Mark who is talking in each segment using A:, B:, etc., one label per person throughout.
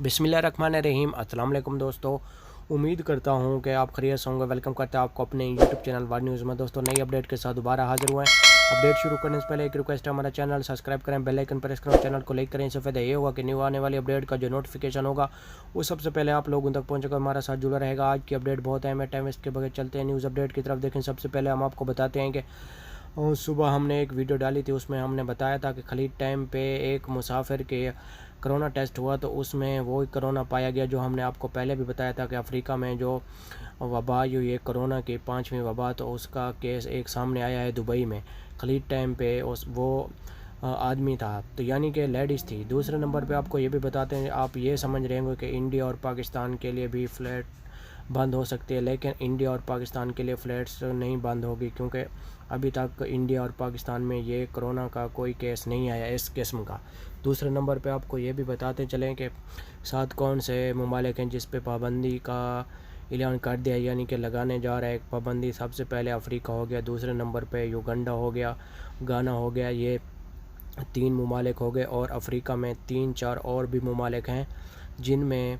A: بسم اللہ الرحمن الرحیم۔ السلام علیکم دوستو، امید کرتا ہوں کہ آپ خیریت سے ہوں گے۔ ویلکم کرتے ہیں آپ کو اپنے یوٹیوب چینل ورلڈ نیوز میں۔ دوستو نئی اپڈیٹ کے ساتھ دوبارہ حاضر ہوئے ہیں۔ اپڈیٹ شروع کرنے سے پہلے ایک ریکویسٹ ہے، ہمارا چینل سبسکرائب کریں، بیل آئکن پریس کریں، چینل کو لائک کریں۔ اس سے فائدہ یہ ہوگا کہ نیو آنے والی اپڈیٹ کا جو نوٹیفیکیشن ہوگا وہ سب سے پہلے آپ لوگوں تک پہنچے گا، ہمارا ساتھ جڑا رہے گا۔ آج کی اپڈیٹ بہت اہم ہے، ٹائم ویسٹ کے بغیر چلتے ہیں نیوز اپڈیٹ کی طرف۔ دیکھیں، سب سے پہلے ہم آپ کو بتاتے ہیں کہ صبح ہم نے ایک ویڈیو ڈالی تھی، اس میں ہم نے بتایا تھا کہ خلیج ٹائم پہ ایک مسافر کے کرونا ٹیسٹ ہوا تو اس میں وہی کرونا پایا گیا جو ہم نے آپ کو پہلے بھی بتایا تھا کہ افریقہ میں جو وبا جو یہ کرونا کی 5ویں وبا، تو اس کا کیس ایک سامنے آیا ہے دبئی میں۔ خلیج ٹائم پہ وہ آدمی تھا، تو یعنی کہ لیڈیز تھی۔ دوسرے نمبر پہ آپ کو یہ بھی بتاتے ہیں، آپ یہ سمجھ رہے ہوں کہ انڈیا اور پاکستان کے لیے بھی فلائٹ بند ہو سکتی ہے، لیکن انڈیا اور پاکستان کے لیے فلائٹس نہیں بند ہوگی، کیونکہ ابھی تک انڈیا اور پاکستان میں یہ کرونا کا کوئی کیس نہیں آیا اس قسم کا۔ دوسرے نمبر پہ آپ کو یہ بھی بتاتے چلیں کہ ساتھ کون سے ممالک ہیں جس پہ پابندی کا اعلان کر دیا، یعنی کہ لگانے جا رہا ہے ایک پابندی۔ سب سے پہلے افریقہ ہو گیا، دوسرے نمبر پہ یوگنڈا ہو گیا، گانا ہو گیا، یہ 3 ممالک ہو گئے، اور افریقہ میں 3-4 اور بھی ممالک ہیں جن میں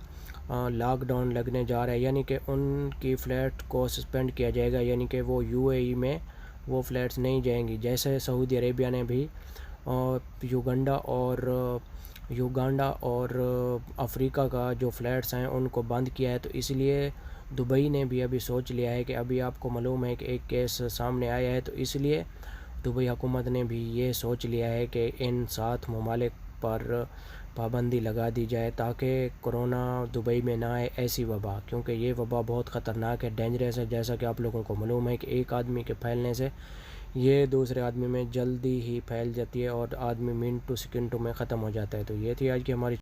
A: لاک ڈاؤن لگنے جا رہا ہے، یعنی کہ ان کی فلائٹ کو سسپینڈ کیا جائے گا، یعنی کہ وہ UAE میں وہ فلائٹس نہیں جائیں گی۔ جیسے سعودی عربیہ نے بھی یوگانڈا اور افریقہ کا جو فلائٹس ہیں ان کو بند کیا ہے، تو اس لیے دبئی نے بھی ابھی سوچ لیا ہے کہ ابھی آپ کو معلوم ہے کہ ایک کیس سامنے آیا ہے، تو اس لیے دبئی حکومت نے بھی یہ سوچ لیا ہے کہ ان 7 ممالک پر پابندی لگا دی جائے تاکہ کرونا دبئی میں نہ آئے ایسی وبا، کیونکہ یہ وبا بہت خطرناک ہے، ڈینجرس ہے۔ جیسا کہ آپ لوگوں کو معلوم ہے کہ ایک آدمی کے پھیلنے سے یہ دوسرے آدمی میں جلدی ہی پھیل جاتی ہے اور آدمی منٹوں سیکنڈوں میں ختم ہو جاتا ہے۔ تو یہ تھی آج کی ہماری